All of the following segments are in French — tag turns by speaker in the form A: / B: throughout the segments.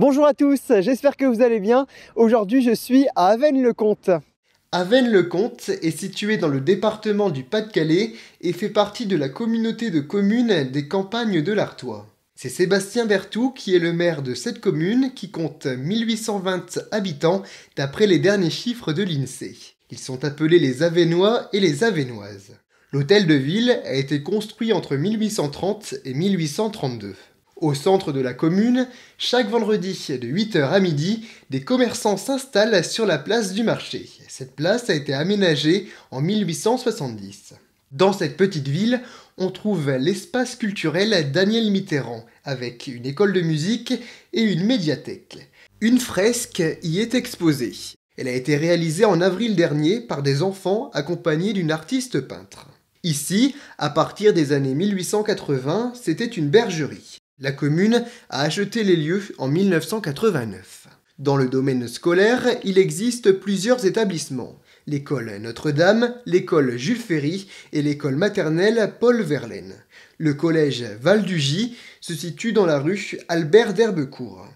A: Bonjour à tous, j'espère que vous allez bien. Aujourd'hui, je suis à Avesnes-le-Comte. Avesnes-le-Comte est situé dans le département du Pas-de-Calais et fait partie de la communauté de communes des Campagnes de l'Artois. C'est Sébastien Berthoud qui est le maire de cette commune qui compte 1820 habitants d'après les derniers chiffres de l'INSEE. Ils sont appelés les Avesnois et les Avesnoises. L'hôtel de ville a été construit entre 1830 et 1832. Au centre de la commune, chaque vendredi de 8h à midi, des commerçants s'installent sur la place du marché. Cette place a été aménagée en 1870. Dans cette petite ville, on trouve l'espace culturel Daniel Mitterrand, avec une école de musique et une médiathèque. Une fresque y est exposée. Elle a été réalisée en avril dernier par des enfants accompagnés d'une artiste peintre. Ici, à partir des années 1880, c'était une bergerie. La commune a acheté les lieux en 1989. Dans le domaine scolaire, il existe plusieurs établissements. L'école Notre-Dame, l'école Jules Ferry et l'école maternelle Paul Verlaine. Le collège Val-du-Gis se situe dans la rue Albert d'Herbecourt.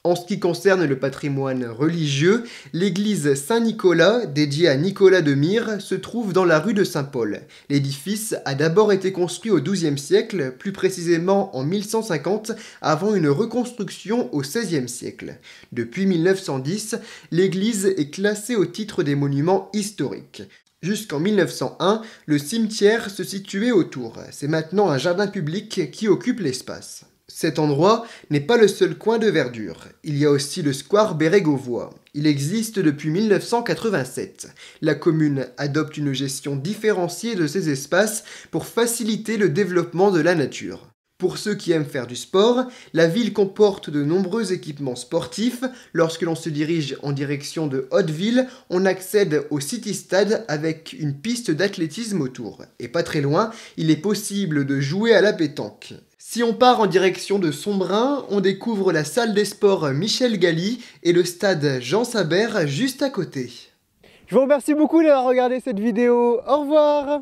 A: En ce qui concerne le patrimoine religieux, l'église Saint-Nicolas, dédiée à Nicolas de Myre, se trouve dans la rue de Saint-Paul. L'édifice a d'abord été construit au XIIe siècle, plus précisément en 1150, avant une reconstruction au XVIe siècle. Depuis 1910, l'église est classée au titre des monuments historiques. Jusqu'en 1901, le cimetière se situait autour. C'est maintenant un jardin public qui occupe l'espace. Cet endroit n'est pas le seul coin de verdure. Il y a aussi le square Bérégovoy. Il existe depuis 1987. La commune adopte une gestion différenciée de ces espaces pour faciliter le développement de la nature. Pour ceux qui aiment faire du sport, la ville comporte de nombreux équipements sportifs. Lorsque l'on se dirige en direction de Hauteville, on accède au City Stade avec une piste d'athlétisme autour. Et pas très loin, il est possible de jouer à la pétanque. Si on part en direction de Sombrin, on découvre la salle des sports Michel Galli et le stade Jean Sabert juste à côté. Je vous remercie beaucoup d'avoir regardé cette vidéo. Au revoir!